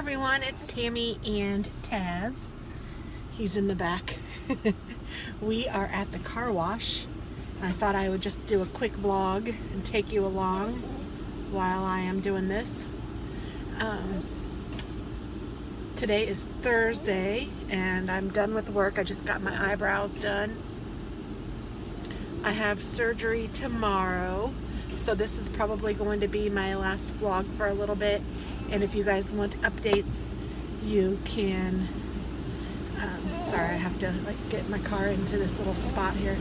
everyone, it's Tammy and Taz. He's in the back. We are at the car wash. I thought I would just do a quick vlog and take you along while I am doing this. Today is Thursday and I'm done with work. I just got my eyebrows done. I have surgery tomorrow, so this is probably going to be my last vlog for a little bit. And if you guys want updates, you can, sorry, I have to get my car into this little spot here.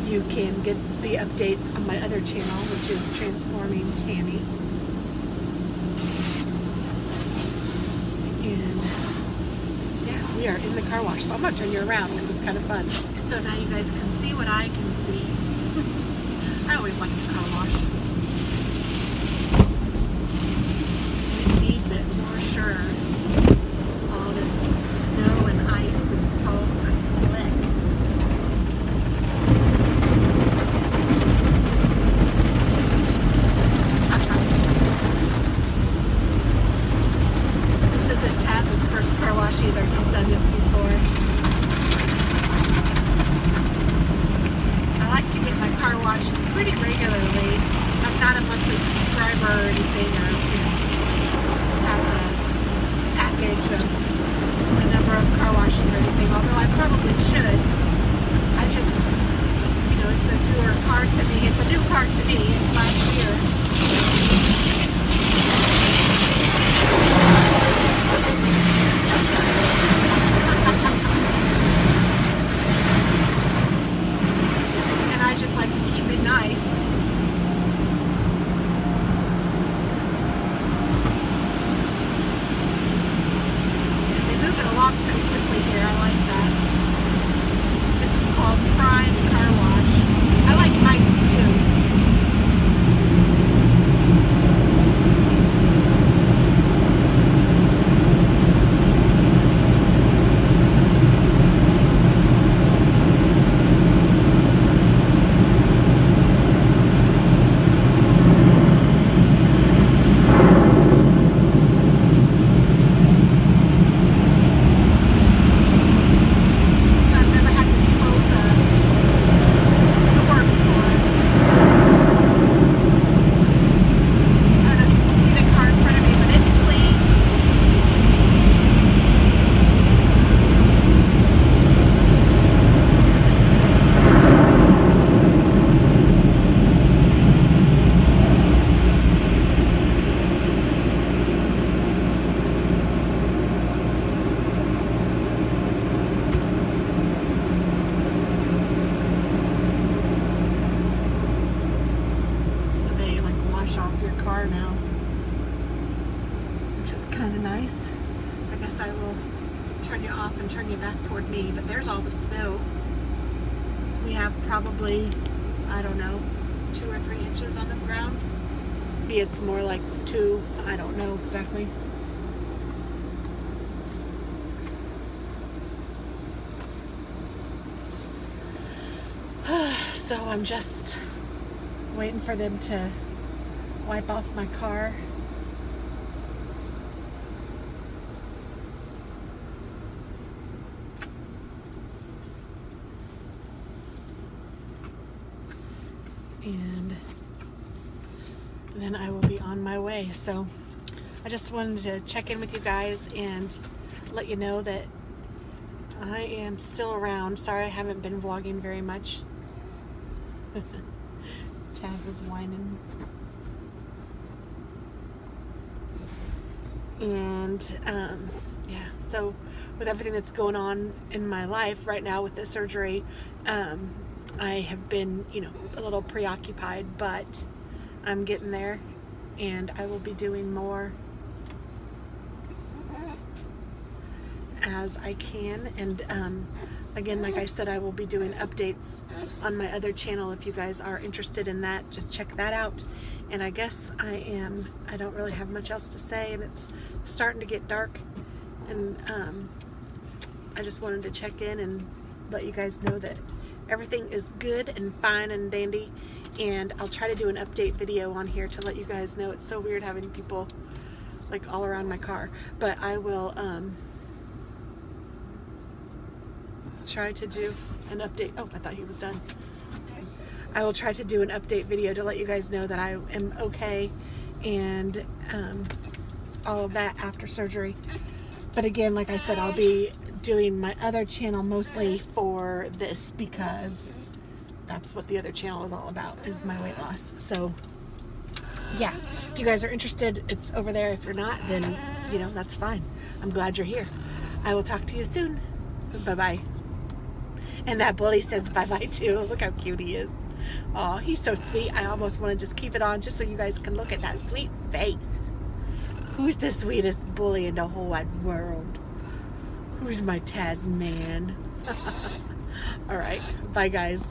You can get the updates on my other channel, which is Transforming Tammy. And yeah, we are in the car wash, so I'm going to turn you around because it's kind of fun. So now you guys can see what I can see. I always like the car wash. It needs it for sure. All this snow and ice and salt and lick. This isn't Taz's first car wash either. He's done this before. Car wash pretty regularly. I'm not a monthly subscriber or anything, or have a package of a number of car washes or anything, although I probably should. I just, it's a newer car to me. It's a new car to me last year. Off your car now, which is kind of nice. I guess I will turn you off and turn you back toward me, but there's all the snow. We have probably, I don't know, 2 or 3 inches on the ground. Maybe it's more like 2, I don't know exactly. So I'm just waiting for them to wipe off my car. And then I will be on my way. So I just wanted to check in with you guys and let you know that I am still around. Sorry I haven't been vlogging very much. Taz is whining. And yeah, so with everything that's going on in my life right now with the surgery, I have been, a little preoccupied, but I'm getting there and I will be doing more as I can. And again, like I said, I will be doing updates on my other channel. If you guys are interested in that, just check that out. And I guess I don't really have much else to say, and it's starting to get dark, and I just wanted to check in and let you guys know that everything is good and fine and dandy, and I'll try to do an update video on here to let you guys know. It's so weird having people like all around my car, but I will try to do an update. Oh, I thought he was done. I will try to do an update video to let you guys know that I am okay and all of that after surgery. But again, like I said, I'll be doing my other channel mostly for this, because that's what the other channel is all about, is my weight loss. So yeah, if you guys are interested, it's over there. If you're not, then you know, that's fine. I'm glad you're here. I will talk to you soon. Bye-bye. And that bully says bye-bye too. Look how cute he is. Oh, he's so sweet. I almost want to just keep it on just so you guys can look at that sweet face. Who's the sweetest bully in the whole wide world? Who's my Tasman? All right. Bye, guys.